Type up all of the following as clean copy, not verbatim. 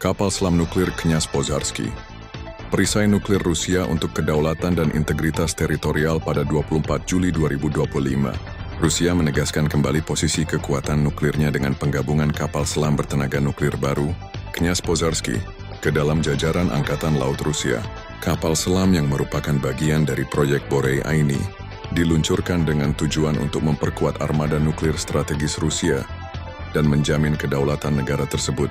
Kapal selam nuklir Knyaz Pozharsky. Perisai nuklir Rusia untuk kedaulatan dan integritas teritorial pada 24 Juli 2025. Rusia menegaskan kembali posisi kekuatan nuklirnya dengan penggabungan kapal selam bertenaga nuklir baru, Knyaz Pozharsky, ke dalam jajaran Angkatan Laut Rusia. Kapal selam yang merupakan bagian dari proyek Boreya ini diluncurkan dengan tujuan untuk memperkuat armada nuklir strategis Rusia dan menjamin kedaulatan negara tersebut.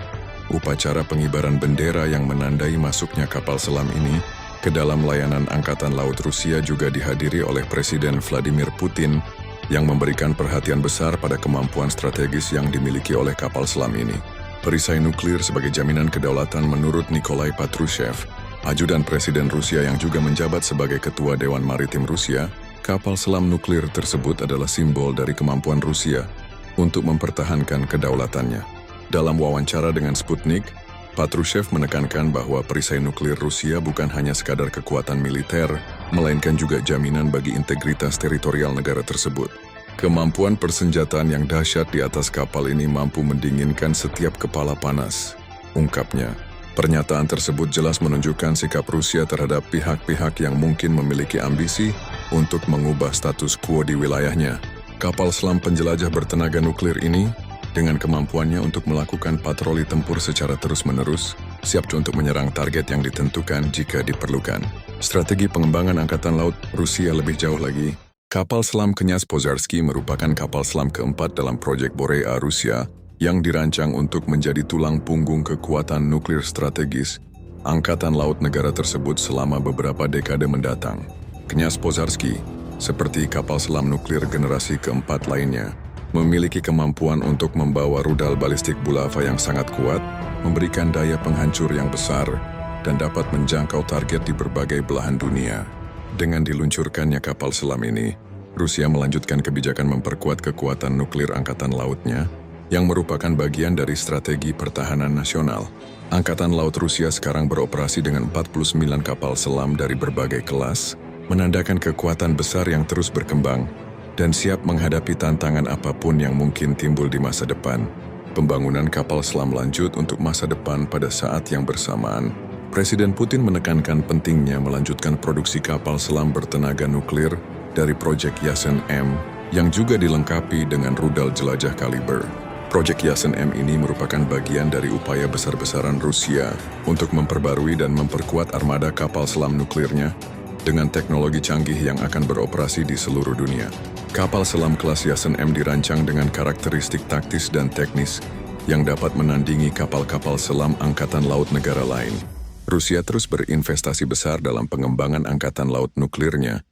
Upacara pengibaran bendera yang menandai masuknya kapal selam ini ke dalam layanan Angkatan Laut Rusia juga dihadiri oleh Presiden Vladimir Putin yang memberikan perhatian besar pada kemampuan strategis yang dimiliki oleh kapal selam ini. Perisai nuklir sebagai jaminan kedaulatan menurut Nikolai Patrushev, ajudan Presiden Rusia yang juga menjabat sebagai Ketua Dewan Maritim Rusia. Kapal selam nuklir tersebut adalah simbol dari kemampuan Rusia untuk mempertahankan kedaulatannya. Dalam wawancara dengan Sputnik, Patrushev menekankan bahwa perisai nuklir Rusia bukan hanya sekadar kekuatan militer, melainkan juga jaminan bagi integritas teritorial negara tersebut. Kemampuan persenjataan yang dahsyat di atas kapal ini mampu mendinginkan setiap kepala panas, ungkapnya. Pernyataan tersebut jelas menunjukkan sikap Rusia terhadap pihak-pihak yang mungkin memiliki ambisi untuk mengubah status quo di wilayahnya. Kapal selam penjelajah bertenaga nuklir ini, dengan kemampuannya untuk melakukan patroli tempur secara terus-menerus, siap untuk menyerang target yang ditentukan jika diperlukan. Strategi pengembangan Angkatan Laut Rusia lebih jauh lagi. Kapal selam Knyaz Pozharsky merupakan kapal selam keempat dalam proyek Boreya Rusia yang dirancang untuk menjadi tulang punggung kekuatan nuklir strategis Angkatan Laut negara tersebut selama beberapa dekade mendatang. Knyaz Pozharsky, seperti kapal selam nuklir generasi keempat lainnya, memiliki kemampuan untuk membawa rudal balistik Bulava yang sangat kuat, memberikan daya penghancur yang besar, dan dapat menjangkau target di berbagai belahan dunia. Dengan diluncurkannya kapal selam ini, Rusia melanjutkan kebijakan memperkuat kekuatan nuklir Angkatan Lautnya, yang merupakan bagian dari strategi pertahanan nasional. Angkatan Laut Rusia sekarang beroperasi dengan 49 kapal selam dari berbagai kelas, menandakan kekuatan besar yang terus berkembang, dan siap menghadapi tantangan apapun yang mungkin timbul di masa depan. Pembangunan kapal selam lanjut untuk masa depan pada saat yang bersamaan. Presiden Putin menekankan pentingnya melanjutkan produksi kapal selam bertenaga nuklir dari proyek Yasen-M yang juga dilengkapi dengan rudal jelajah kaliber. Proyek Yasen-M ini merupakan bagian dari upaya besar-besaran Rusia untuk memperbarui dan memperkuat armada kapal selam nuklirnya dengan teknologi canggih yang akan beroperasi di seluruh dunia. Kapal selam kelas Yasen-M dirancang dengan karakteristik taktis dan teknis yang dapat menandingi kapal-kapal selam Angkatan Laut negara lain. Rusia terus berinvestasi besar dalam pengembangan Angkatan Laut nuklirnya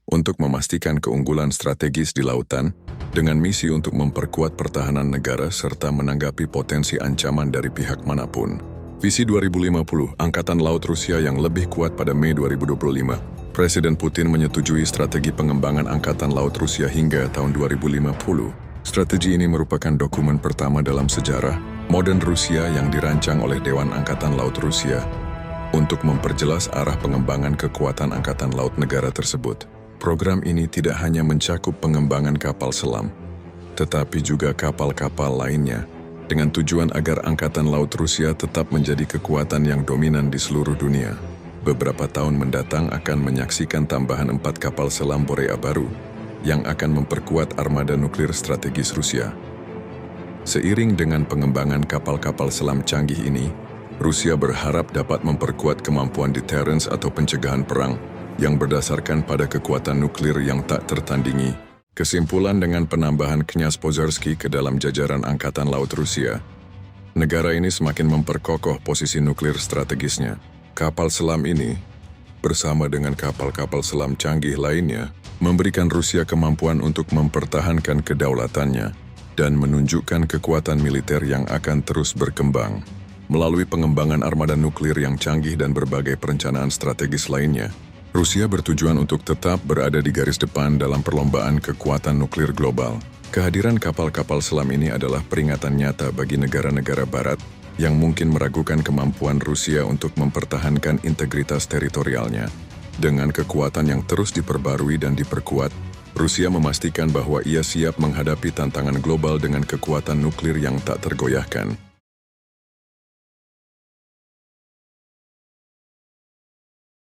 untuk memastikan keunggulan strategis di lautan dengan misi untuk memperkuat pertahanan negara serta menanggapi potensi ancaman dari pihak manapun. Visi 2050 Angkatan Laut Rusia yang lebih kuat pada Mei 2025. Presiden Putin menyetujui strategi pengembangan Angkatan Laut Rusia hingga tahun 2050. Strategi ini merupakan dokumen pertama dalam sejarah modern Rusia yang dirancang oleh Dewan Angkatan Laut Rusia untuk memperjelas arah pengembangan kekuatan Angkatan Laut negara tersebut. Program ini tidak hanya mencakup pengembangan kapal selam, tetapi juga kapal-kapal lainnya, dengan tujuan agar Angkatan Laut Rusia tetap menjadi kekuatan yang dominan di seluruh dunia. Beberapa tahun mendatang akan menyaksikan tambahan 4 kapal selam Boreya baru yang akan memperkuat armada nuklir strategis Rusia. Seiring dengan pengembangan kapal-kapal selam canggih ini, Rusia berharap dapat memperkuat kemampuan deterrence atau pencegahan perang yang berdasarkan pada kekuatan nuklir yang tak tertandingi. Kesimpulan dengan penambahan Knyaz Pozharsky ke dalam jajaran Angkatan Laut Rusia, negara ini semakin memperkokoh posisi nuklir strategisnya. Kapal selam ini, bersama dengan kapal-kapal selam canggih lainnya, memberikan Rusia kemampuan untuk mempertahankan kedaulatannya dan menunjukkan kekuatan militer yang akan terus berkembang. Melalui pengembangan armada nuklir yang canggih dan berbagai perencanaan strategis lainnya, Rusia bertujuan untuk tetap berada di garis depan dalam perlombaan kekuatan nuklir global. Kehadiran kapal-kapal selam ini adalah peringatan nyata bagi negara-negara Barat yang mungkin meragukan kemampuan Rusia untuk mempertahankan integritas teritorialnya. Dengan kekuatan yang terus diperbarui dan diperkuat, Rusia memastikan bahwa ia siap menghadapi tantangan global dengan kekuatan nuklir yang tak tergoyahkan.